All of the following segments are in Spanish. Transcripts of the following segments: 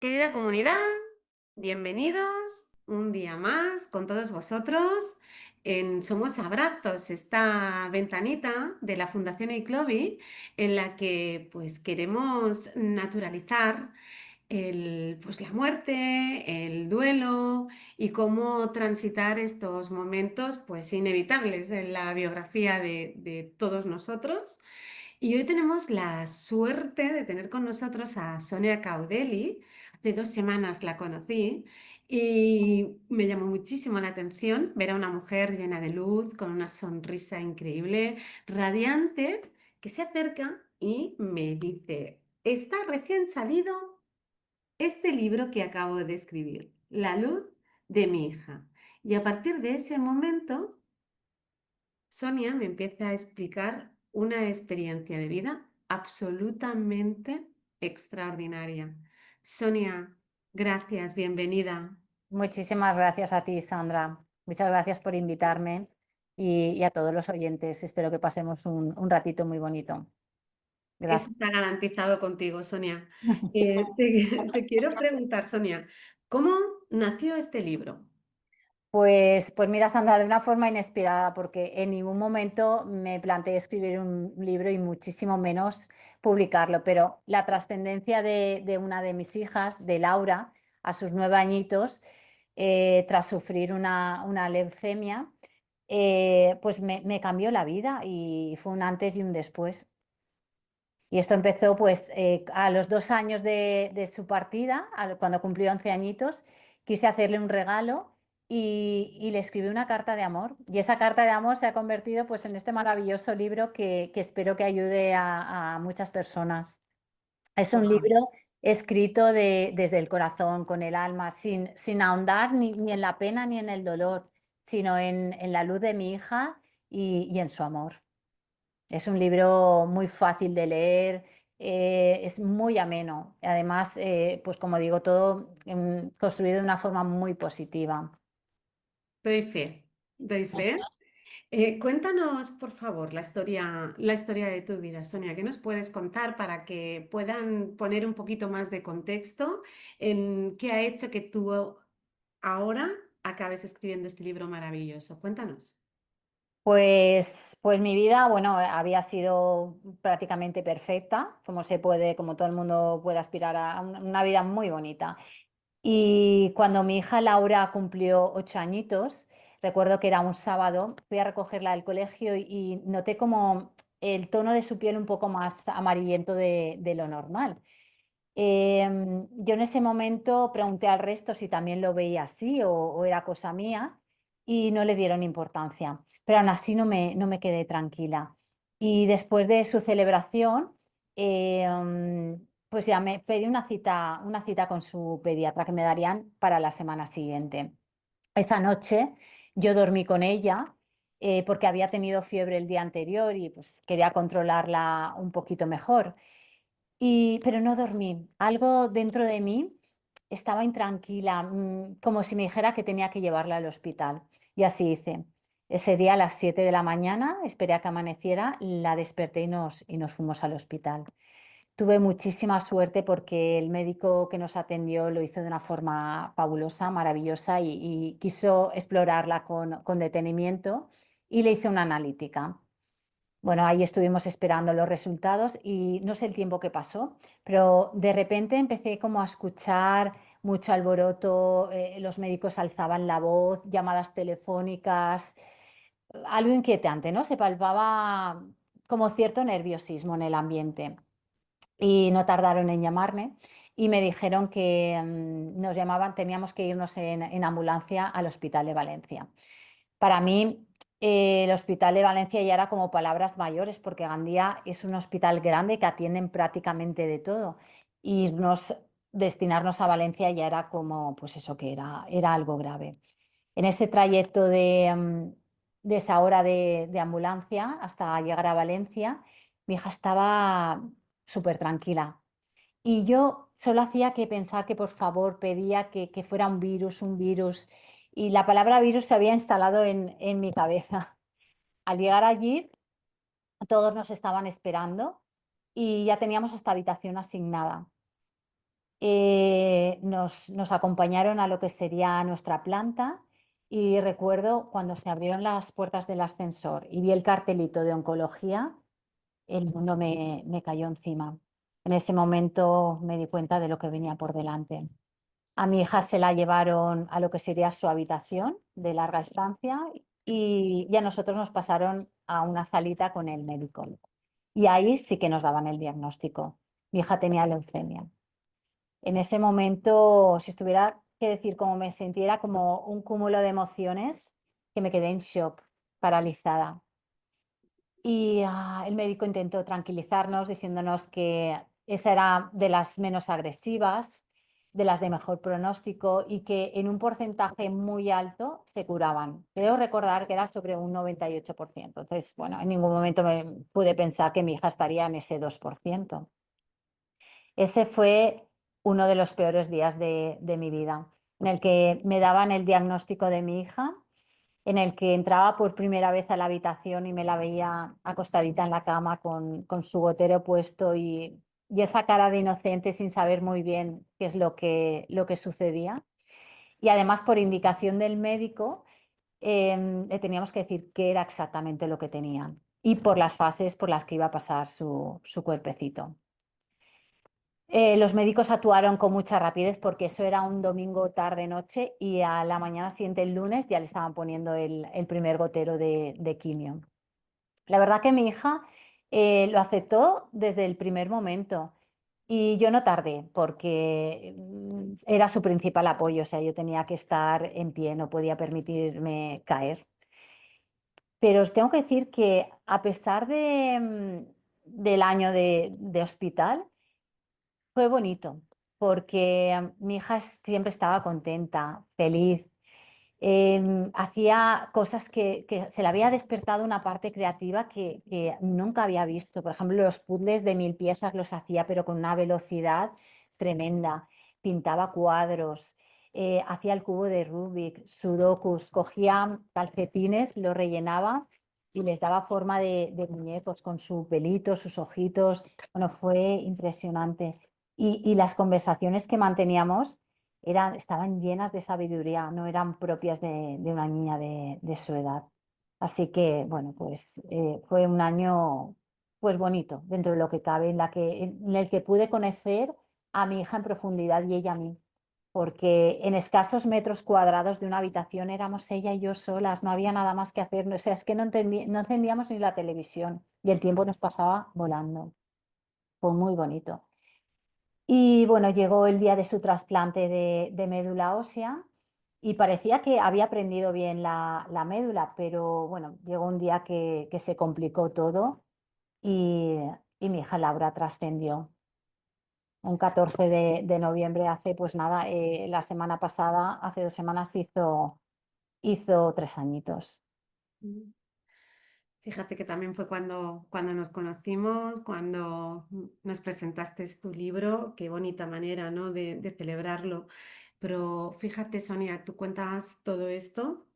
Querida comunidad, bienvenidos un día más con todos vosotros en Somos Abrazos, esta ventanita de la Fundación Iclovi en la que pues queremos naturalizar la muerte, el duelo y cómo transitar estos momentos pues inevitables en la biografía de todos nosotros. Y hoy tenemos la suerte de tener con nosotros a Sonia Caudelli. Hace 2 semanas la conocí y me llamó muchísimo la atención ver a una mujer llena de luz, con una sonrisa increíble, radiante, que se acerca y me dice, está recién salido este libro que acabo de escribir, La luz de mi hija. Y a partir de ese momento Sonia me empieza a explicar una experiencia de vida absolutamente extraordinaria. Sonia, gracias, bienvenida. Muchísimas gracias a ti, Sandra. Muchas gracias por invitarme y a todos los oyentes. Espero que pasemos un ratito muy bonito. Eso Gracias. está garantizado contigo, Sonia. Te quiero preguntar, Sonia, ¿cómo nació este libro? Pues mira, Sandra, de una forma inesperada, porque en ningún momento me planteé escribir un libro y muchísimo menos publicarlo, pero la trascendencia de una de mis hijas, de Laura, a sus 9 añitos, tras sufrir una leucemia, pues me cambió la vida y fue un antes y un después. Y esto empezó pues a los 2 años de su partida, cuando cumplió 11 añitos, quise hacerle un regalo y le escribí una carta de amor. Y esa carta de amor se ha convertido pues en este maravilloso libro que espero que ayude a muchas personas. Es un Wow, libro escrito desde el corazón, con el alma, sin ahondar ni en la pena ni en el dolor, sino en la luz de mi hija y en su amor. Es un libro muy fácil de leer, es muy ameno. Además, pues como digo, todo construido de una forma muy positiva. doy fe, doy fe. Cuéntanos, por favor, la historia de tu vida, Sonia. ¿Qué nos puedes contar para que puedan poner un poquito más de contexto en qué ha hecho que tú ahora acabes escribiendo este libro maravilloso? Cuéntanos. Pues mi vida, bueno, había sido prácticamente perfecta, como se puede, como todo el mundo puede aspirar a una vida muy bonita. Y cuando mi hija Laura cumplió 8 añitos, recuerdo que era un sábado, fui a recogerla del colegio y noté como el tono de su piel un poco más amarillento de lo normal. Yo en ese momento pregunté al resto si también lo veía así o era cosa mía y no le dieron importancia, pero aún así no me quedé tranquila. Y después de su celebración, pues ya me pedí una cita con su pediatra que me darían para la semana siguiente. Esa noche yo dormí con ella porque había tenido fiebre el día anterior y pues quería controlarla un poquito mejor. Pero no dormí. Algo dentro de mí estaba intranquila, como si me dijera que tenía que llevarla al hospital. Y así hice. Ese día a las 7 de la mañana esperé a que amaneciera, la desperté y nos fuimos al hospital. Tuve muchísima suerte porque el médico que nos atendió lo hizo de una forma fabulosa, maravillosa y quiso explorarla con detenimiento y le hice una analítica. Bueno, ahí estuvimos esperando los resultados y no sé el tiempo que pasó, pero de repente empecé como a escuchar mucho alboroto, los médicos alzaban la voz, llamadas telefónicas, algo inquietante, ¿no? Se palpaba como cierto nerviosismo en el ambiente y no tardaron en llamarme y me dijeron que nos llamaban, teníamos que irnos en ambulancia al Hospital de Valencia. Para mí, el Hospital de Valencia ya era como palabras mayores, porque Gandía es un hospital grande que atienden prácticamente de todo. Destinarnos a Valencia ya era como, pues eso que era algo grave. En ese trayecto de esa hora de ambulancia hasta llegar a Valencia, mi hija estaba súper tranquila. Y yo solo hacía que pensar que por favor pedía que fuera un virus. Y la palabra virus se había instalado en mi cabeza. Al llegar allí, todos nos estaban esperando y ya teníamos esta habitación asignada. nos acompañaron a lo que sería nuestra planta y recuerdo cuando se abrieron las puertas del ascensor y vi el cartelito de oncología, el mundo me cayó encima. En ese momento me di cuenta de lo que venía por delante. A mi hija se la llevaron a lo que sería su habitación de larga estancia y a nosotros nos pasaron a una salita con el médico. Y ahí sí que nos daban el diagnóstico. Mi hija tenía leucemia. En ese momento, si estuviera que decir cómo me sintiera, como un cúmulo de emociones que me quedé en shock, paralizada. Y el médico intentó tranquilizarnos diciéndonos que esa era de las menos agresivas, de las de mejor pronóstico y que en un porcentaje muy alto se curaban. Creo recordar que era sobre un 98%. Entonces, bueno, en ningún momento me pude pensar que mi hija estaría en ese 2%. Ese fue uno de los peores días de mi vida, en el que me daban el diagnóstico de mi hija, en el que entraba por primera vez a la habitación y me la veía acostadita en la cama con su gotero puesto y esa cara de inocente sin saber muy bien qué es lo que sucedía. Y además, por indicación del médico, le teníamos que decir qué era exactamente lo que tenía y por las fases por las que iba a pasar su cuerpecito. Los médicos actuaron con mucha rapidez porque eso era un domingo tarde-noche y a la mañana siguiente, el lunes, ya le estaban poniendo el primer gotero de quimio. La verdad que mi hija lo aceptó desde el primer momento y yo no tardé porque era su principal apoyo, o sea, yo tenía que estar en pie, no podía permitirme caer. Pero os tengo que decir que a pesar del año de hospital, fue bonito, porque mi hija siempre estaba contenta, feliz. Hacía cosas que se le había despertado una parte creativa que nunca había visto. Por ejemplo, los puzzles de 1000 piezas los hacía, pero con una velocidad tremenda. Pintaba cuadros, hacía el cubo de Rubik, sudokus, cogía calcetines, los rellenaba y les daba forma de muñecos con su pelito, sus ojitos. Bueno, fue impresionante. Y las conversaciones que manteníamos estaban llenas de sabiduría, no eran propias de una niña de su edad. Así que, bueno, pues fue un año pues bonito dentro de lo que cabe, en el que pude conocer a mi hija en profundidad y ella a mí, porque en escasos metros cuadrados de una habitación éramos ella y yo solas, no había nada más que hacer, o sea, es que no encendíamos ni la televisión y el tiempo nos pasaba volando. Fue muy bonito. Y bueno, llegó el día de su trasplante de médula ósea y parecía que había aprendido bien la médula, pero bueno, llegó un día que se complicó todo y, y mi hija Laura trascendió. Un 14 de noviembre hace, pues nada, la semana pasada, hace 2 semanas hizo 3 añitos. Mm. Fíjate que también fue cuando nos conocimos, cuando nos presentaste tu libro, qué bonita manera, ¿no? de celebrarlo. Pero fíjate, Sonia, tú cuentas todo esto.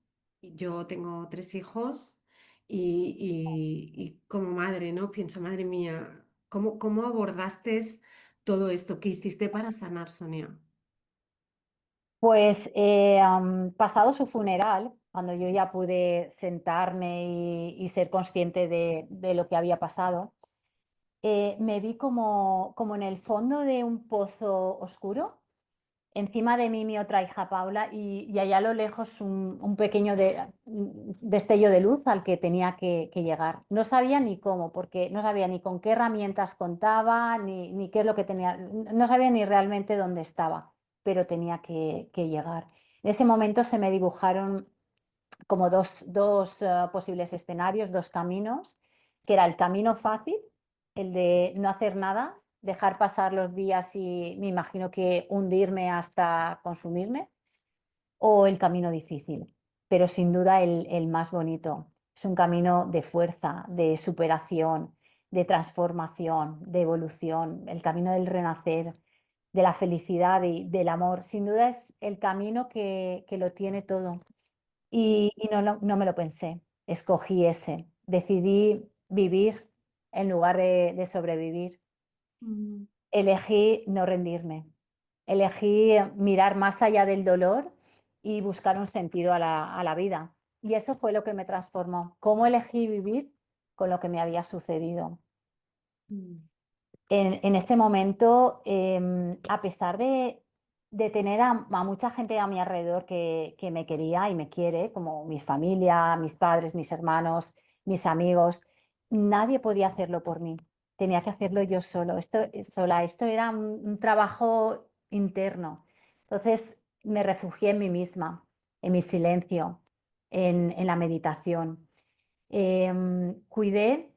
Y yo tengo 3 hijos y como madre, ¿no? Pienso, madre mía, ¿cómo abordaste todo esto? ¿Qué hiciste para sanar, Sonia? Pues pasado su funeral, cuando yo ya pude sentarme y ser consciente de lo que había pasado, me vi como en el fondo de un pozo oscuro, encima de mí mi otra hija Paula y allá a lo lejos un pequeño destello de luz al que tenía que llegar. No sabía ni cómo, porque no sabía ni con qué herramientas contaba, ni qué es lo que tenía, no sabía ni realmente dónde estaba, pero tenía que llegar. En ese momento se me dibujaron como dos posibles escenarios, dos caminos, que era el camino fácil, el de no hacer nada, dejar pasar los días y me imagino que hundirme hasta consumirme, o el camino difícil, pero sin duda el más bonito. Es un camino de fuerza, de superación, de transformación, de evolución, el camino del renacer, de la felicidad y del amor. Sin duda es el camino que lo tiene todo. Y no me lo pensé, escogí ese, decidí vivir en lugar de sobrevivir, Mm. elegí no rendirme. Elegí mirar más allá del dolor y buscar un sentido a la vida. Y eso fue lo que me transformó. ¿Cómo elegí vivir con lo que me había sucedido? Mm. En ese momento, a pesar de tener a mucha gente a mi alrededor que me quería y me quiere, como mi familia, mis padres, mis hermanos, mis amigos, nadie podía hacerlo por mí. Tenía que hacerlo yo sola. Esto era un trabajo interno. Entonces me refugié en mí misma, en mi silencio, en la meditación. Cuidé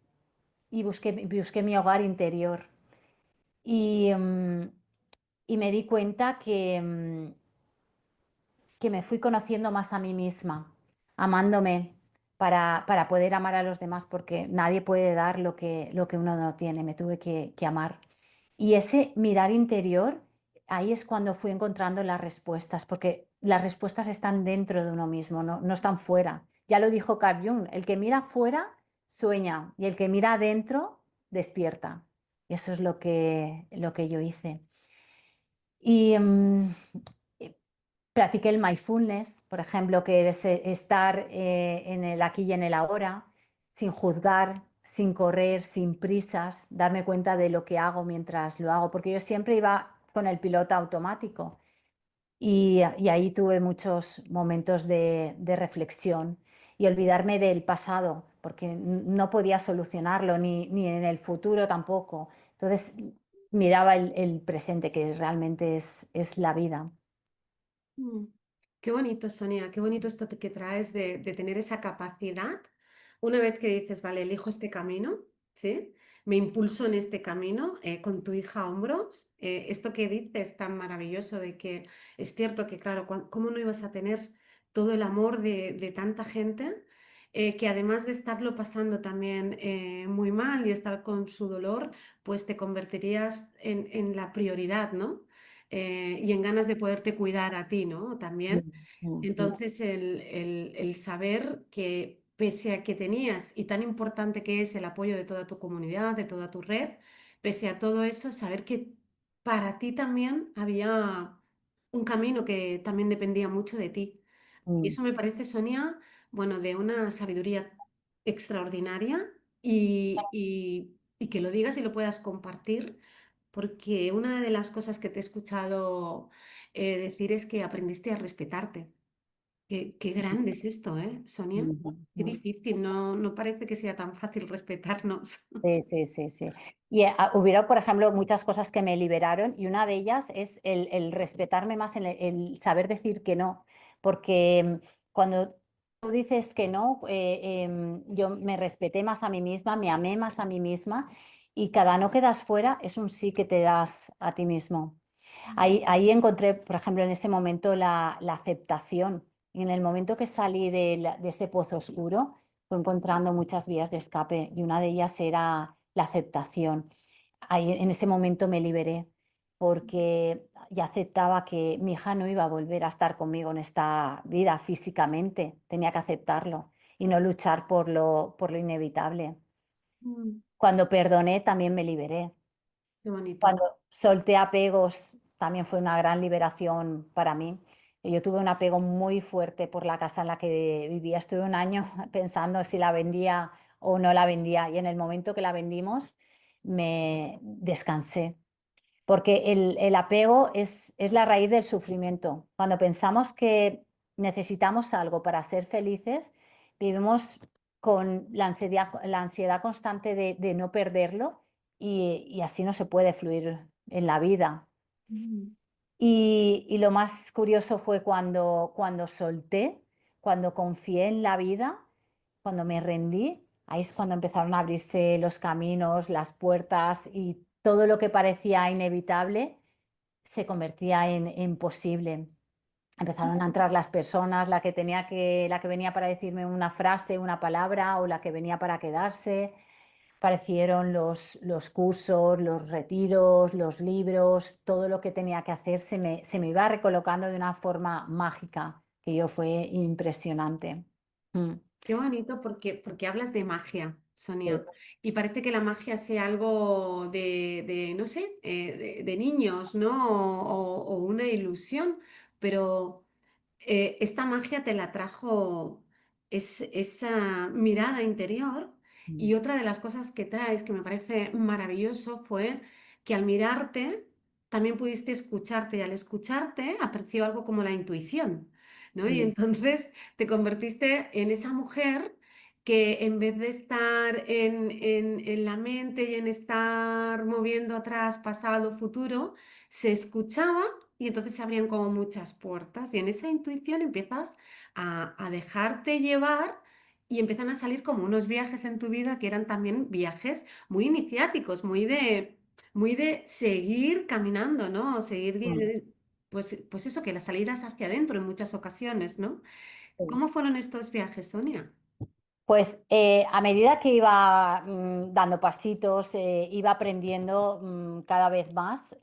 y busqué mi hogar interior. Y, y me di cuenta que me fui conociendo más a mí misma, amándome para poder amar a los demás, porque nadie puede dar lo que uno no tiene. Me tuve que amar. Y ese mirar interior, ahí es cuando fui encontrando las respuestas, porque las respuestas están dentro de uno mismo, no están fuera. Ya lo dijo Carl Jung, el que mira fuera sueña y el que mira adentro despierta. Y eso es lo que yo hice. Y practiqué el mindfulness, por ejemplo, que es estar en el aquí y en el ahora, sin juzgar, sin correr, sin prisas, darme cuenta de lo que hago mientras lo hago, porque yo siempre iba con el piloto automático y ahí tuve muchos momentos de reflexión y olvidarme del pasado, porque no podía solucionarlo, ni en el futuro tampoco. Entonces miraba el presente, que realmente es la vida. Mm. Qué bonito, Sonia, qué bonito esto que traes de tener esa capacidad. Una vez que dices, vale, elijo este camino, ¿sí? Me impulso en este camino con tu hija a hombros. Esto que dices tan maravilloso de que es cierto que, claro, ¿cómo no ibas a tener todo el amor de tanta gente? Que además de estarlo pasando también muy mal y estar con su dolor, pues te convertirías en la prioridad, ¿no? Y en ganas de poderte cuidar a ti, ¿no? También. Mm, mm, mm, Entonces, el saber que pese a que tenías, y tan importante que es el apoyo de toda tu comunidad, de toda tu red, pese a todo eso, saber que para ti también había un camino que también dependía mucho de ti. Y mm, eso me parece, Sonia, bueno, de una sabiduría extraordinaria y que lo digas y lo puedas compartir, porque una de las cosas que te he escuchado decir es que aprendiste a respetarte. Qué grande es esto, ¿eh, Sonia? mm, Qué mm. difícil, no parece que sea tan fácil respetarnos. Sí, sí, sí, sí. Y hubieron, por ejemplo, muchas cosas que me liberaron y una de ellas es el respetarme más, el saber decir que no, porque cuando tú dices que no, yo me respeté más a mí misma, me amé más a mí misma y cada no que das fuera es un sí que te das a ti mismo. Ahí encontré, por ejemplo, en ese momento la aceptación. Y en el momento que salí de ese pozo oscuro, fue encontrando muchas vías de escape y una de ellas era la aceptación. Ahí en ese momento me liberé porque ya aceptaba que mi hija no iba a volver a estar conmigo en esta vida físicamente. Tenía que aceptarlo y no luchar por lo inevitable. Mm, Cuando perdoné, también me liberé. qué bonito. Cuando solté apegos, también fue una gran liberación para mí. Yo tuve un apego muy fuerte por la casa en la que vivía. Estuve un año pensando si la vendía o no la vendía y en el momento que la vendimos me descansé, porque el apego es la raíz del sufrimiento. Cuando pensamos que necesitamos algo para ser felices, vivimos con la ansiedad constante de no perderlo y así no se puede fluir en la vida. Mm, Y lo más curioso fue cuando solté, cuando confié en la vida, cuando me rendí, ahí es cuando empezaron a abrirse los caminos, las puertas y todo lo que parecía inevitable se convertía en posible. Empezaron a entrar las personas, la que venía para decirme una frase, una palabra o la que venía para quedarse. Aparecieron los cursos, los retiros, los libros, todo lo que tenía que hacer se me iba recolocando de una forma mágica, que yo fue impresionante. Mm. qué bonito porque hablas de magia. Sonia. Y parece que la magia sea algo no sé, de niños, ¿no? O una ilusión, pero esta magia te la trajo esa mirada interior. Mm, Y otra de las cosas que traes que me parece maravilloso fue que al mirarte también pudiste escucharte y al escucharte apareció algo como la intuición, ¿no? Y mm, entonces te convertiste en esa mujer que en vez de estar en la mente y en estar moviendo atrás, pasado, futuro, se escuchaba y entonces se abrían como muchas puertas y en esa intuición empiezas a dejarte llevar y empiezan a salir como unos viajes en tu vida que eran también viajes muy iniciáticos, muy de seguir caminando, ¿no? Seguir, mm, pues eso, que las salidas hacia adentro en muchas ocasiones, ¿no? sí. ¿Cómo fueron estos viajes, Sonia? Pues a medida que iba dando pasitos, iba aprendiendo cada vez más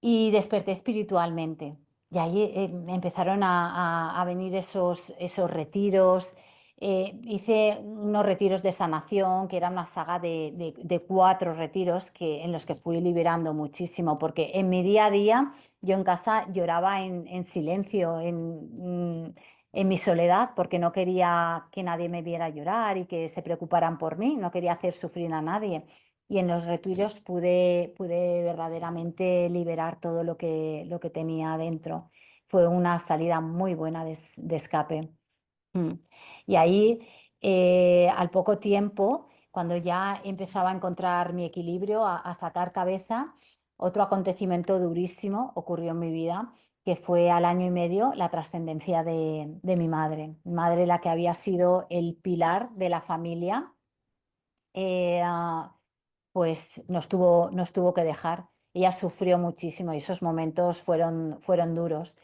y desperté espiritualmente. Y ahí me empezaron a venir esos retiros. Hice unos retiros de sanación, que era una saga de 4 retiros en los que fui liberando muchísimo, porque en mi día a día yo en casa lloraba en silencio, en mi soledad, porque no quería que nadie me viera llorar y que se preocuparan por mí, no quería hacer sufrir a nadie. Y en los retiros pude verdaderamente liberar todo lo que tenía dentro. Fue una salida muy buena de escape. Mm. Y ahí, al poco tiempo, cuando ya empezaba a encontrar mi equilibrio, a sacar cabeza, otro acontecimiento durísimo ocurrió en mi vida, que fue al año y medio la trascendencia de mi madre. Mi madre, la que había sido el pilar de la familia. eh, ah, pues nos tuvo que dejar. Ella sufrió muchísimo y esos momentos fueron duros.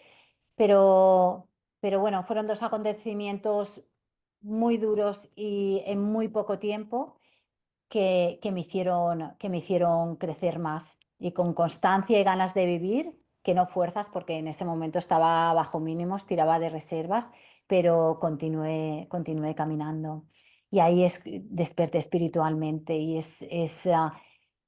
Pero, pero bueno, fueron 2 acontecimientos muy duros y en muy poco tiempo que me hicieron crecer más y con constancia y ganas de vivir, que no fuerzas, porque en ese momento estaba bajo mínimos, tiraba de reservas, pero continué caminando. Y ahí desperté espiritualmente y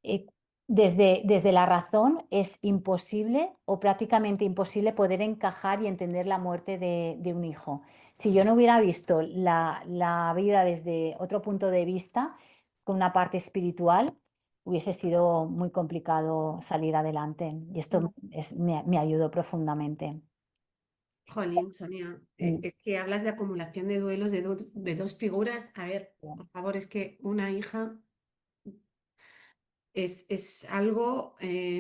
eh, desde la razón es imposible o prácticamente imposible poder encajar y entender la muerte de un hijo. Si yo no hubiera visto la vida desde otro punto de vista, con una parte espiritual, hubiese sido muy complicado salir adelante. Y esto me ayudó profundamente. Jolín, Sonia, Mm, es que hablas de acumulación de duelos de dos figuras. A ver, por favor, es que una hija es algo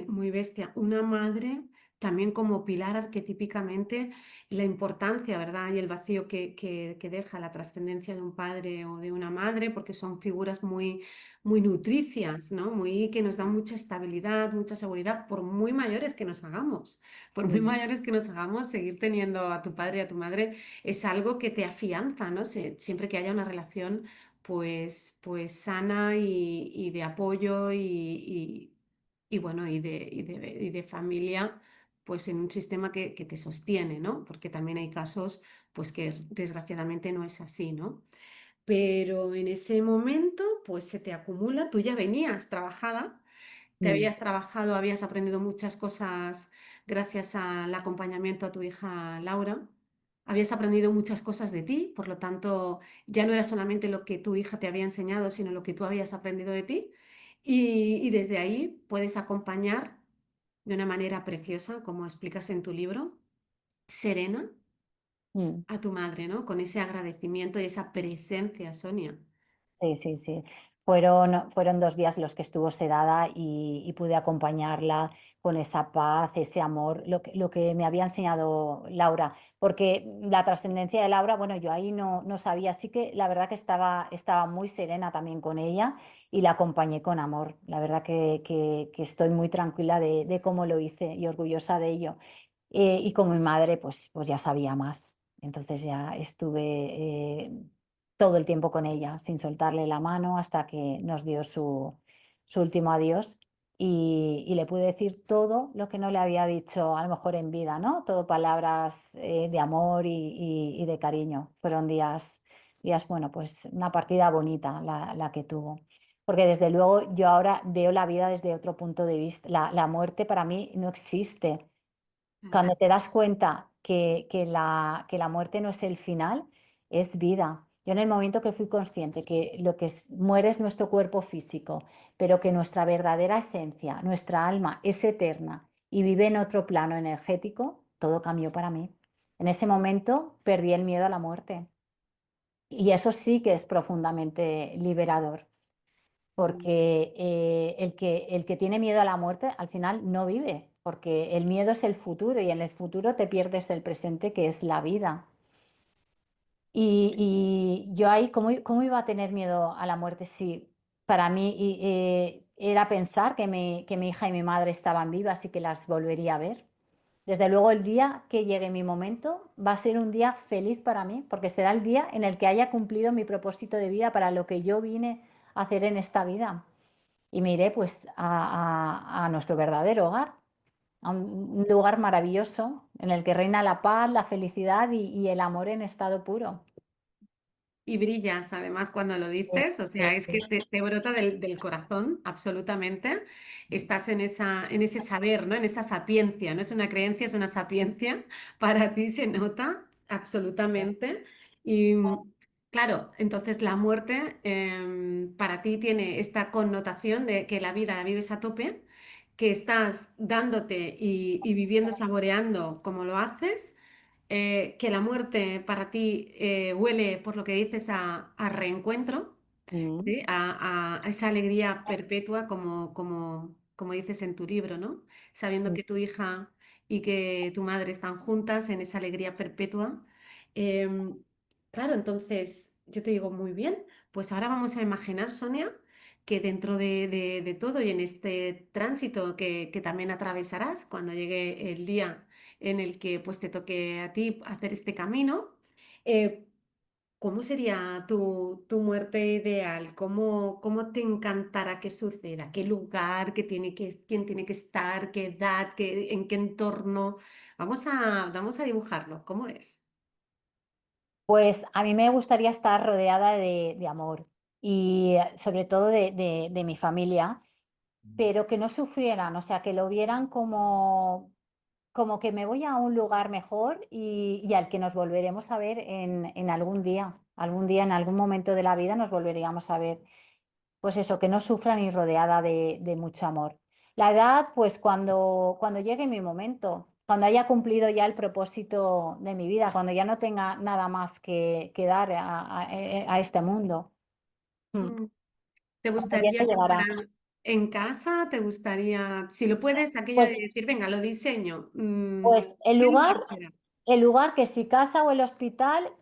muy bestia. Una madre también como pilar arquetípicamente, la importancia, ¿verdad? Y el vacío que deja la trascendencia de un padre o de una madre, porque son figuras muy nutricias, ¿no? Muy que nos dan mucha estabilidad, mucha seguridad, por muy mayores que nos hagamos. Por muy mm, mayores que nos hagamos, seguir teniendo a tu padre y a tu madre es algo que te afianza, ¿no? Siempre que haya una relación pues sana y de apoyo y bueno, y de familia, pues en un sistema que te sostiene, ¿no? Porque también hay casos, pues que desgraciadamente no es así, ¿no? Pero en ese momento, pues se te acumula, tú ya venías trabajada, te mm, habías trabajado, habías aprendido muchas cosas gracias al acompañamiento a tu hija Laura. Habías aprendido muchas cosas de ti, por lo tanto, ya no era solamente lo que tu hija te había enseñado, sino lo que tú habías aprendido de ti. Y desde ahí puedes acompañar de una manera preciosa, como explicas en tu libro, serena, mm. a tu madre, ¿no? Con ese agradecimiento y esa presencia, Sonia. Sí, sí, sí. Fueron 2 días los que estuvo sedada y pude acompañarla con esa paz, ese amor, lo que me había enseñado Laura. Porque la trascendencia de Laura, bueno, yo ahí no sabía, así que la verdad que estaba muy serena también con ella y la acompañé con amor. La verdad que estoy muy tranquila de cómo lo hice y orgullosa de ello. Y con mi madre, pues ya sabía más. Entonces ya estuve todo el tiempo con ella, sin soltarle la mano hasta que nos dio su último adiós. Y le pude decir todo lo que no le había dicho a lo mejor en vida, ¿no? Todo palabras de amor y de cariño. Fueron días Días, bueno, pues una partida bonita la que tuvo. Porque desde luego yo ahora veo la vida desde otro punto de vista. La muerte para mí no existe. Claro. Cuando te das cuenta que la muerte no es el final, es vida. Yo en el momento que fui consciente que lo que muere es nuestro cuerpo físico, pero que nuestra verdadera esencia, nuestra alma es eterna y vive en otro plano energético, todo cambió para mí. En ese momento perdí el miedo a la muerte y eso sí que es profundamente liberador, Mm. porque el que tiene miedo a la muerte al final no vive, porque el miedo es el futuro y en el futuro te pierdes el presente que es la vida. Y yo ahí, ¿cómo iba a tener miedo a la muerte si para mí era pensar que mi hija y mi madre estaban vivas y que las volvería a ver? Desde luego el día que llegue mi momento va a ser un día feliz para mí, porque será el día en el que haya cumplido mi propósito de vida para lo que yo vine a hacer en esta vida. Y me iré pues a nuestro verdadero hogar, a un lugar maravilloso en el que reina la paz, la felicidad y el amor en estado puro. Y brillas además cuando lo Sí, dices, o sí, sea, es que sí. te brota del corazón, absolutamente. Estás en ese saber, ¿no? En esa sapiencia, no es una creencia, es una sapiencia. Para ti se nota, absolutamente. Y claro, entonces la muerte para ti tiene esta connotación de que la vida la vives a tope, que estás dándote y viviendo, saboreando como lo haces, que la muerte para ti huele, por lo que dices, a reencuentro, Mm, ¿sí? A esa alegría perpetua, como dices en tu libro, ¿no? Sabiendo mm, que tu hija y que tu madre están juntas en esa alegría perpetua. Em, claro, entonces yo te digo, muy bien, pues ahora vamos a imaginar, Sonia, que dentro de todo y en este tránsito que también atravesarás cuando llegue el día en el que pues te toque a ti hacer este camino, eh, ¿cómo sería tu muerte ideal? ¿Cómo te encantará que suceda? ¿Qué lugar? ¿Quién tiene que estar? ¿Qué edad? ¿En qué entorno? Vamos a dibujarlo. ¿Cómo es? Pues a mí me gustaría estar rodeada de amor y sobre todo de mi familia, pero que no sufrieran, o sea, que lo vieran como que me voy a un lugar mejor y al que nos volveremos a ver en algún día, en algún momento de la vida nos volveríamos a ver. Pues eso, que no sufran y rodeada de mucho amor. La edad, pues cuando llegue mi momento, cuando haya cumplido ya el propósito de mi vida, cuando ya no tenga nada más que dar a este mundo. Mm. Mm. ¿Te Cuando llegue gustaría que fuera llegará. en casa? ¿Te gustaría, si lo puedes, aquello de Pues, decir, venga, lo diseño? pues el ¿Qué lugar lugar será? El lugar que si casa o el hospital,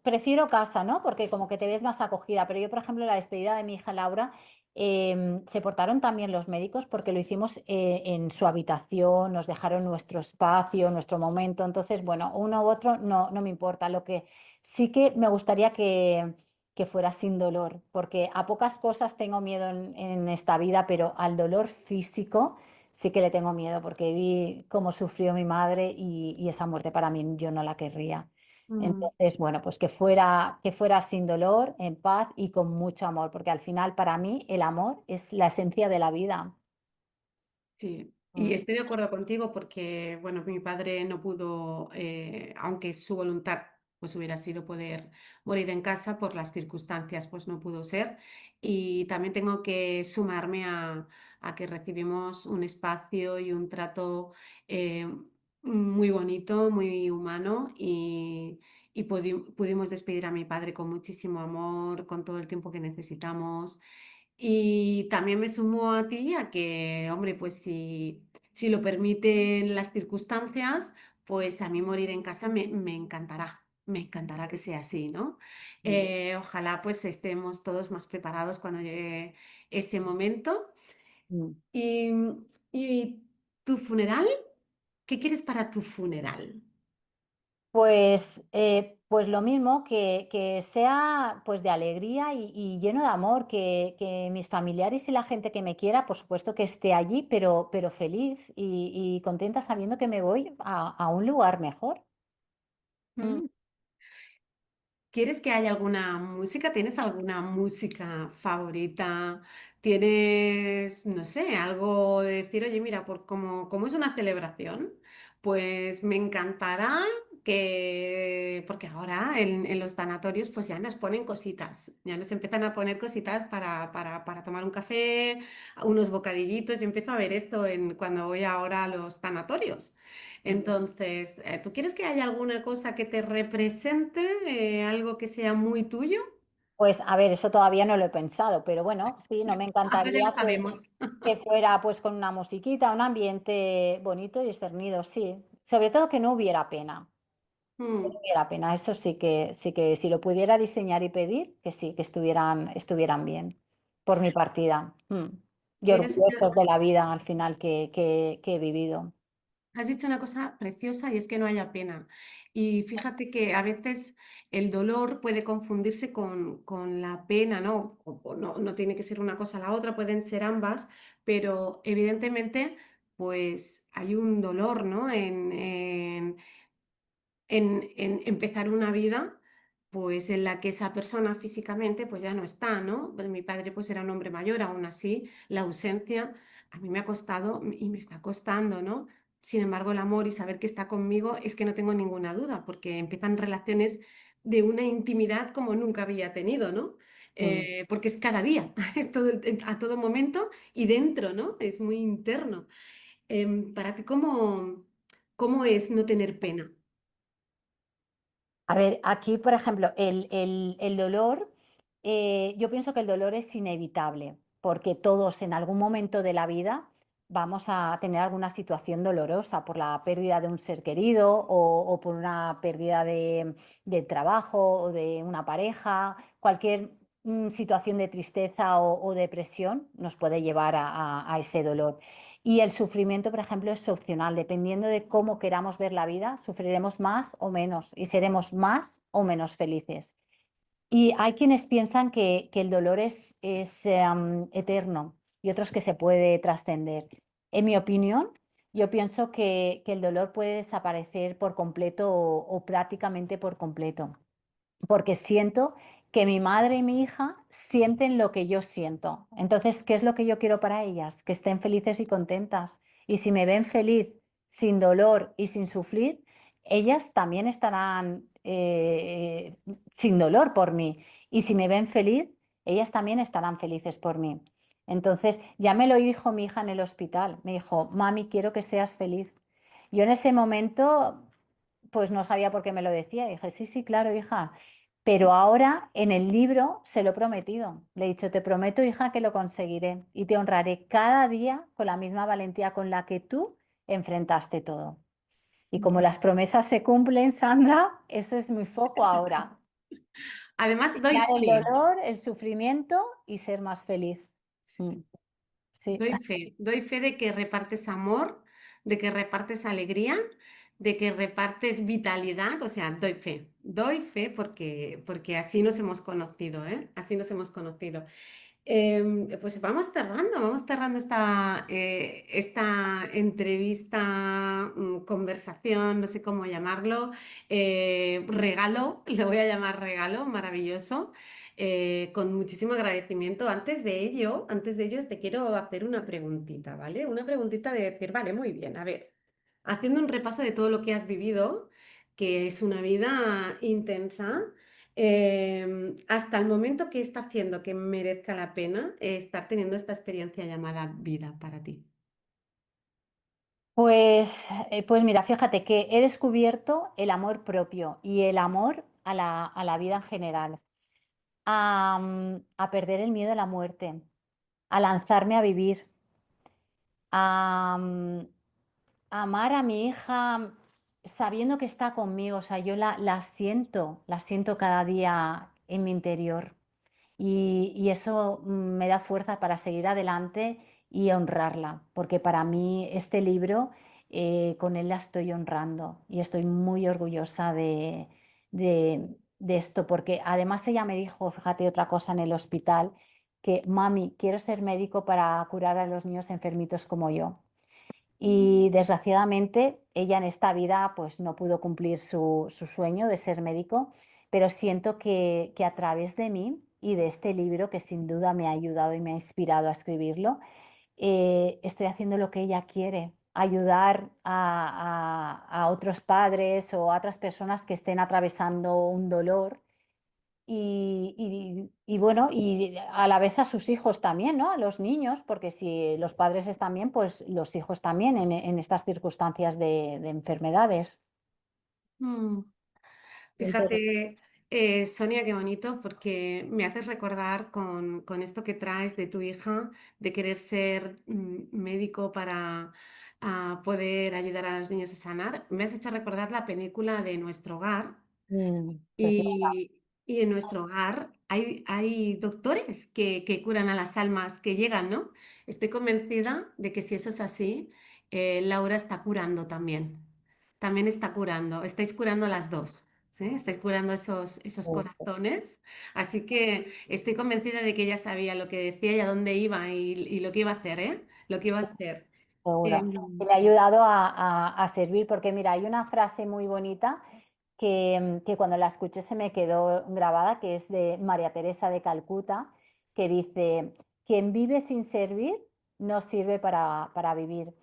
prefiero casa, ¿no? Porque como que te ves más acogida. Pero yo, por ejemplo, la despedida de mi hija Laura, se portaron también los médicos porque lo hicimos en su habitación, nos dejaron nuestro espacio, nuestro momento. Entonces, bueno, uno u otro no me importa. Lo que sí que me gustaría que fuera sin dolor, porque a pocas cosas tengo miedo en esta vida, pero al dolor físico sí que le tengo miedo porque vi cómo sufrió mi madre y esa muerte para mí yo no la querría. Mm. Entonces, bueno, pues que fuera sin dolor, en paz y con mucho amor, porque al final para mí el amor es la esencia de la vida. Sí, y Mm, estoy de acuerdo contigo porque, bueno, mi padre no pudo, aunque su voluntad pues hubiera sido poder morir en casa por las circunstancias, pues no pudo ser. Y también tengo que sumarme a que recibimos un espacio y un trato eh, muy bonito, muy humano y pudimos despedir a mi padre con muchísimo amor, con todo el tiempo que necesitamos. Y también me sumo a ti a que, hombre, pues si lo permiten las circunstancias, pues a mí morir en casa me encantará que sea así, ¿no? mm, Ojalá pues estemos todos más preparados cuando llegue ese momento. mm. ¿Y, y tu funeral? ¿Qué quieres para tu funeral? Pues lo mismo, que sea pues de alegría y lleno de amor, que mis familiares y la gente que me quiera, por supuesto que esté allí, pero feliz y contenta sabiendo que me voy a un lugar mejor. ¿Mm? Mm. ¿Quieres que haya alguna música? ¿Tienes alguna música favorita? ¿Tienes, no sé, algo de decir, oye, mira, por como es una celebración, pues me encantará que, porque ahora en los tanatorios pues ya nos ponen cositas, ya nos empiezan a poner cositas para tomar un café, unos bocadillitos, yo empiezo a ver esto cuando voy ahora a los tanatorios. Entonces, ¿tú quieres que haya alguna cosa que te represente, algo que sea muy tuyo? Pues a ver, eso todavía no lo he pensado, pero bueno, sí, no me Ahora ya lo encantaría sabemos. que fuera pues con una musiquita, un ambiente bonito y discernido, sí. Sobre todo que no hubiera pena, que no Mm. hubiera pena. Eso sí que si lo pudiera diseñar y pedir, que sí, que estuvieran bien por mi partida. Y Mira, es orgullosos de la vida al final que he vivido. has dicho una cosa preciosa y es que no haya pena. Y fíjate que a veces el dolor puede confundirse con la pena, ¿no? O no, no tiene que ser una cosa o la otra, pueden ser ambas, pero evidentemente, pues hay un dolor, ¿no? En empezar una vida pues en la que esa persona físicamente pues ya no está, ¿no? Pues mi padre pues era un hombre mayor, aún así la ausencia a mí me ha costado y me está costando, ¿no? Sin embargo, el amor y saber que está conmigo es que no tengo ninguna duda, porque empiezan relaciones de una intimidad como nunca había tenido, ¿no? Mm. Porque es cada día, es a todo momento y dentro, ¿no? Es muy interno. Para ti, ¿cómo es no tener pena? A ver, aquí, por ejemplo, el dolor, yo pienso que el dolor es inevitable, porque todos en algún momento de la vida vamos a tener alguna situación dolorosa por la pérdida de un ser querido o por una pérdida de trabajo o de una pareja, cualquier situación de tristeza o depresión nos puede llevar a ese dolor. Y el sufrimiento, por ejemplo, es opcional. Dependiendo de cómo queramos ver la vida, sufriremos más o menos y seremos más o menos felices. Y hay quienes piensan que el dolor es eterno y otros que se puede trascender. En mi opinión, yo pienso que el dolor puede desaparecer por completo o prácticamente por completo porque siento que mi madre y mi hija sienten lo que yo siento. Entonces, ¿qué es lo que yo quiero para ellas? Que estén felices y contentas. Y si me ven feliz, sin dolor y sin sufrir, ellas también estarán sin dolor por mí. Y si me ven feliz, ellas también estarán felices por mí. Entonces, ya me lo dijo mi hija en el hospital. Me dijo, mami, quiero que seas feliz. Yo en ese momento, pues no sabía por qué me lo decía. Dije, sí, sí, claro, hija. Pero ahora en el libro se lo he prometido. Le he dicho, te prometo, hija, que lo conseguiré y te honraré cada día con la misma valentía con la que tú enfrentaste todo. Y como las promesas se cumplen, Sandra, eso es mi foco ahora. Además, doy Eliminar el fe. dolor, el sufrimiento y ser más feliz. Mm, sí. Doy fe de que repartes amor, de que repartes alegría, de que repartes vitalidad, o sea, doy fe porque así nos hemos conocido, ¿eh? Así nos hemos conocido. Pues vamos cerrando esta entrevista, conversación, no sé cómo llamarlo, regalo, le voy a llamar regalo, maravilloso, con muchísimo agradecimiento. Antes de ello, te quiero hacer una preguntita, ¿vale? Una preguntita de decir, vale, muy bien, a ver, haciendo un repaso de todo lo que has vivido, que es una vida intensa. Hasta el momento que está haciendo que merezca la pena estar teniendo esta experiencia llamada vida para ti. Pues mira, fíjate que he descubierto el amor propio y el amor a la vida en general, a perder el miedo a la muerte, a lanzarme a vivir, a amar a mi hija sabiendo que está conmigo. O sea, yo la siento cada día en mi interior. Y eso me da fuerza para seguir adelante y honrarla, porque para mí este libro, con él la estoy honrando y estoy muy orgullosa de esto, porque además ella me dijo, fíjate otra cosa en el hospital, que mami, quiero ser médico para curar a los niños enfermitos como yo. Y desgraciadamente ella en esta vida pues no pudo cumplir su sueño de ser médico, pero siento que a través de mí y de este libro, que sin duda me ha ayudado y me ha inspirado a escribirlo, estoy haciendo lo que ella quiere, ayudar a otros padres o a otras personas que estén atravesando un dolor y bueno, y a la vez a sus hijos también, ¿no? A los niños, porque si los padres están bien, pues los hijos también en estas circunstancias de enfermedades. Mm. Entonces, Fíjate, Sonia, qué bonito, porque me haces recordar con esto que traes de tu hija, de querer ser médico para poder ayudar a los niños a sanar. Me has hecho recordar la película de Nuestro Hogar. preciosa. Y en nuestro hogar hay doctores que curan a las almas que llegan, ¿no? Estoy convencida de que si eso es así, Laura está curando también. También está curando. Estáis curando las dos, ¿sí? Estáis curando esos corazones. Así que estoy convencida de que ella sabía lo que decía y a dónde iba y lo que iba a hacer, ¿eh? Lo que iba a hacer. Seguro. Y Em, me ha ayudado a servir, porque mira, hay una frase muy bonita que cuando la escuché se me quedó grabada, que es de María Teresa de Calcuta, que dice, quien vive sin servir no sirve para vivir.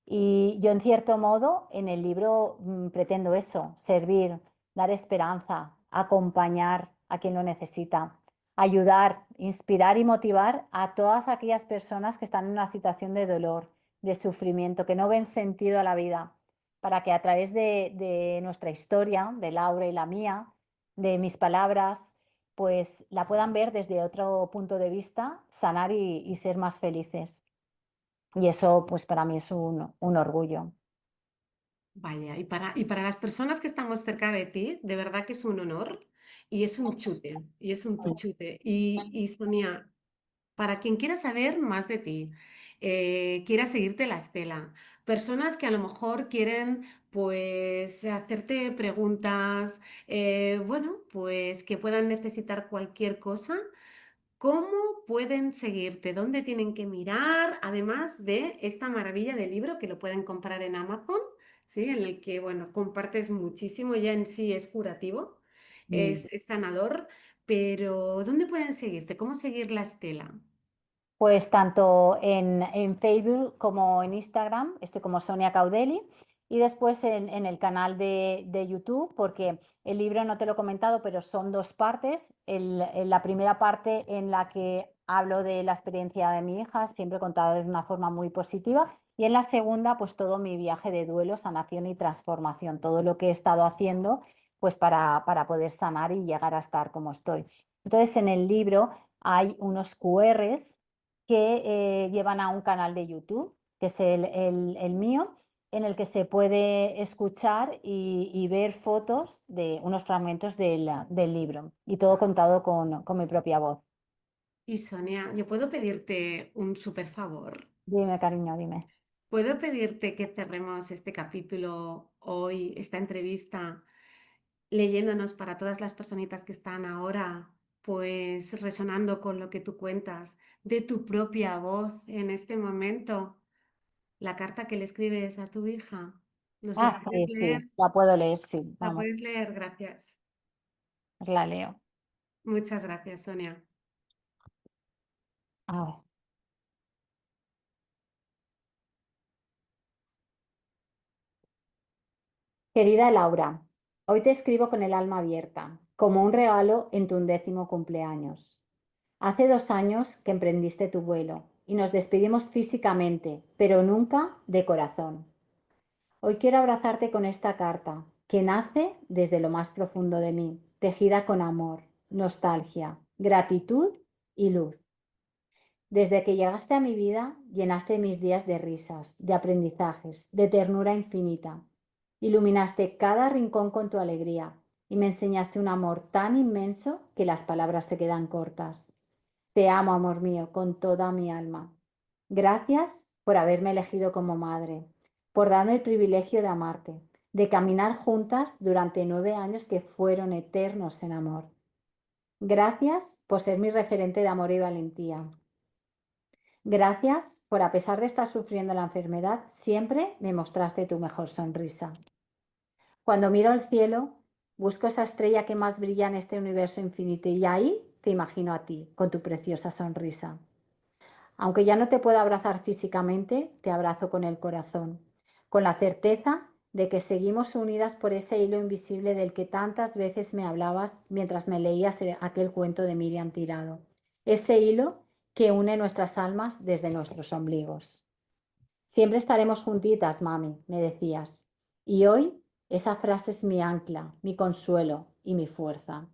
Y yo en cierto modo en el libro pretendo eso, servir, dar esperanza, acompañar a quien lo necesita, ayudar, inspirar y motivar a todas aquellas personas que están en una situación de dolor, de sufrimiento, que no ven sentido a la vida, para que a través de nuestra historia, de Laura y la mía, de mis palabras, pues la puedan ver desde otro punto de vista, sanar y ser más felices. Y eso, pues para mí es un orgullo. Vaya, y para las personas que estamos cerca de ti, de verdad que es un honor y es un chute, y es un tu chute. Y Sonia, para quien quiera saber más de ti, quiera seguirte la estela, personas que a lo mejor quieren pues hacerte preguntas, bueno, pues que puedan necesitar cualquier cosa. ¿Cómo pueden seguirte? ¿Dónde tienen que mirar? Además de esta maravilla de libro que lo pueden comprar en Amazon, ¿sí? En el que, bueno, compartes muchísimo, ya en sí es curativo, Mm. es sanador, pero ¿dónde pueden seguirte? ¿Cómo seguir la estela? Pues tanto en Facebook como en Instagram, estoy como Sonia Caudeli, y después en el canal de YouTube, porque el libro no te lo he comentado, pero son dos partes. En la primera parte en la que hablo de la experiencia de mi hija, siempre contada de una forma muy positiva, y en la segunda, pues todo mi viaje de duelo, sanación y transformación, todo lo que he estado haciendo, pues para poder sanar y llegar a estar como estoy. Entonces, en el libro hay unos QRs que llevan a un canal de YouTube, que es el mío, en el que se puede escuchar y ver fotos de unos fragmentos del libro y todo contado con mi propia voz. Y Sonia, ¿yo puedo pedirte un súper favor? Dime, cariño, dime. ¿Puedo pedirte que cerremos este capítulo hoy, esta entrevista, leyéndonos para todas las personitas que están ahora, pues resonando con lo que tú cuentas, de tu propia voz en este momento, la carta que le escribes a tu hija? ¿Nos la Ah, puedes sí, leer? sí, la puedo leer, sí, ¿La vamos, puedes leer? Gracias. la leo. Muchas gracias, Sonia. A ver. Querida Laura, hoy te escribo con el alma abierta, como un regalo en tu 11º cumpleaños. Hace 2 años que emprendiste tu vuelo y nos despedimos físicamente, pero nunca de corazón. Hoy quiero abrazarte con esta carta, que nace desde lo más profundo de mí, tejida con amor, nostalgia, gratitud y luz. Desde que llegaste a mi vida, llenaste mis días de risas, de aprendizajes, de ternura infinita. Iluminaste cada rincón con tu alegría y me enseñaste un amor tan inmenso que las palabras se quedan cortas. Te amo, amor mío, con toda mi alma. Gracias por haberme elegido como madre, por darme el privilegio de amarte, de caminar juntas durante 9 años que fueron eternos en amor. Gracias por ser mi referente de amor y valentía. Gracias por, a pesar de estar sufriendo la enfermedad, siempre me mostraste tu mejor sonrisa. Cuando miro al cielo, busco esa estrella que más brilla en este universo infinito y ahí te imagino a ti, con tu preciosa sonrisa. Aunque ya no te puedo abrazar físicamente, te abrazo con el corazón, con la certeza de que seguimos unidas por ese hilo invisible del que tantas veces me hablabas mientras me leías aquel cuento de Miriam Tirado. Ese hilo que une nuestras almas desde nuestros ombligos. Siempre estaremos juntitas, mami, me decías. Y hoy esa frase es mi ancla, mi consuelo y mi fuerza.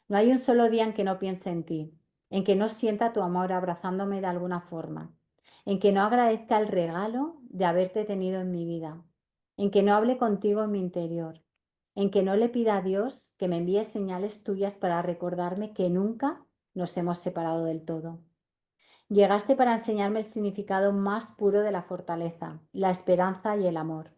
No hay un solo día en que no piense en ti, en que no sienta tu amor abrazándome de alguna forma, en que no agradezca el regalo de haberte tenido en mi vida, en que no hable contigo en mi interior, en que no le pida a Dios que me envíe señales tuyas para recordarme que nunca nos hemos separado del todo. Llegaste para enseñarme el significado más puro de la fortaleza, la esperanza y el amor.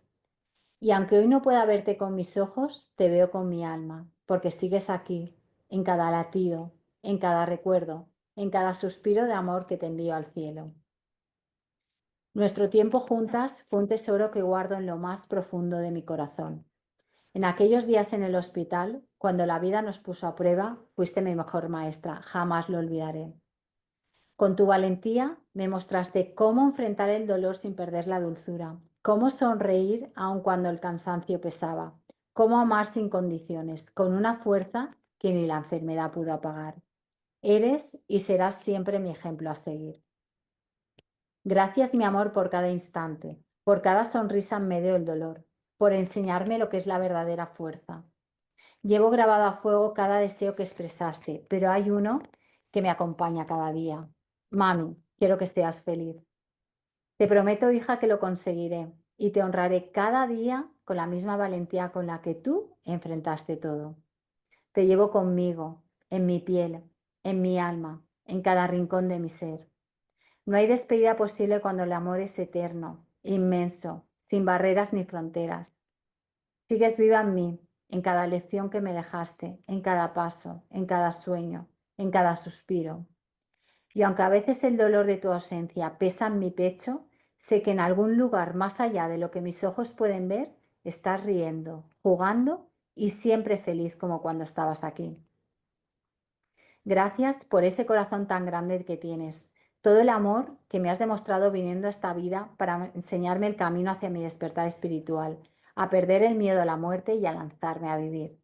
Y aunque hoy no pueda verte con mis ojos, te veo con mi alma, porque sigues aquí, en cada latido, en cada recuerdo, en cada suspiro de amor que te envío al cielo. Nuestro tiempo juntas fue un tesoro que guardo en lo más profundo de mi corazón. En aquellos días en el hospital, cuando la vida nos puso a prueba, fuiste mi mejor maestra, jamás lo olvidaré. Con tu valentía me mostraste cómo enfrentar el dolor sin perder la dulzura, cómo sonreír aun cuando el cansancio pesaba, cómo amar sin condiciones, con una fuerza que ni la enfermedad pudo apagar. Eres y serás siempre mi ejemplo a seguir. Gracias, mi amor, por cada instante, por cada sonrisa en medio del dolor, por enseñarme lo que es la verdadera fuerza. Llevo grabado a fuego cada deseo que expresaste, pero hay uno que me acompaña cada día. Mami, quiero que seas feliz. Te prometo, hija, que lo conseguiré y te honraré cada día con la misma valentía con la que tú enfrentaste todo. Te llevo conmigo, en mi piel, en mi alma, en cada rincón de mi ser. No hay despedida posible cuando el amor es eterno, inmenso, sin barreras ni fronteras. Sigues viva en mí, en cada lección que me dejaste, en cada paso, en cada sueño, en cada suspiro. Y aunque a veces el dolor de tu ausencia pesa en mi pecho, sé que en algún lugar más allá de lo que mis ojos pueden ver, estás riendo, jugando y siempre feliz como cuando estabas aquí. Gracias por ese corazón tan grande que tienes, todo el amor que me has demostrado viniendo a esta vida para enseñarme el camino hacia mi despertar espiritual, a perder el miedo a la muerte y a lanzarme a vivir.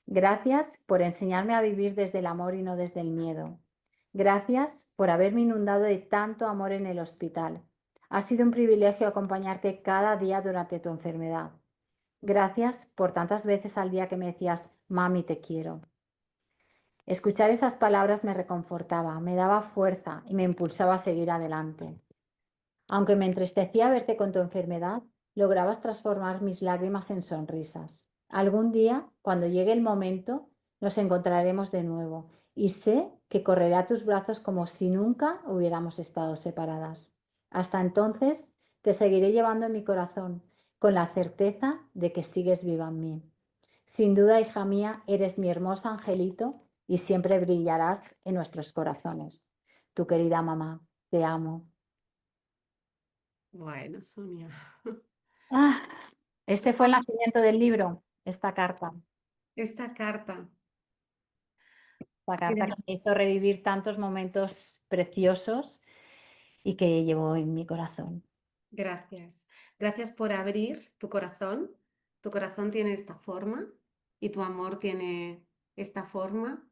Gracias por enseñarme a vivir desde el amor y no desde el miedo. Gracias por haberme inundado de tanto amor en el hospital. Ha sido un privilegio acompañarte cada día durante tu enfermedad. Gracias por tantas veces al día que me decías, mami, te quiero. Escuchar esas palabras me reconfortaba, me daba fuerza y me impulsaba a seguir adelante. Aunque me entristecía verte con tu enfermedad, lograbas transformar mis lágrimas en sonrisas. Algún día, cuando llegue el momento, nos encontraremos de nuevo y sé que correré a tus brazos como si nunca hubiéramos estado separadas. Hasta entonces, te seguiré llevando en mi corazón, con la certeza de que sigues viva en mí. Sin duda, hija mía, eres mi hermoso angelito y siempre brillarás en nuestros corazones. Tu querida mamá, te amo. Bueno, Sonia. Ah, este fue el Ah, nacimiento del libro, esta carta. esta carta que Gra- me hizo revivir tantos momentos preciosos y que llevo en mi corazón. Gracias. Gracias por abrir tu corazón. Tu corazón tiene esta forma y tu amor tiene esta forma.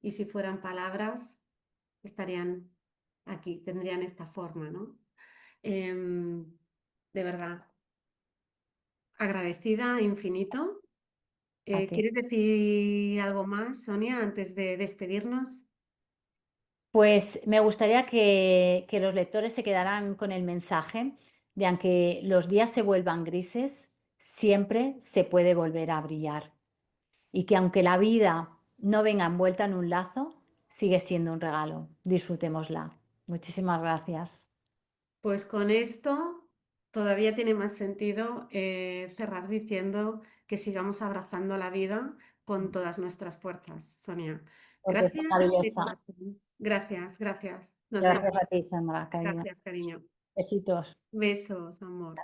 Y si fueran palabras, estarían aquí, tendrían esta forma, ¿no? Em, de verdad, agradecida infinito. A ti. ¿Quieres decir algo más, Sonia, antes de despedirnos? Pues me gustaría que los lectores se quedaran con el mensaje de aunque los días se vuelvan grises, siempre se puede volver a brillar. Y que aunque la vida no venga envuelta en un lazo, sigue siendo un regalo. Disfrutémosla. Muchísimas gracias. Pues con esto todavía tiene más sentido cerrar diciendo que sigamos abrazando la vida con todas nuestras fuerzas, Sonia. Porque es Gracias de maravillosa. corazón. Gracias, gracias. Nos vemos. Gracias a ti, Sandra, cariño. Gracias, cariño. Besitos. Besos, amor.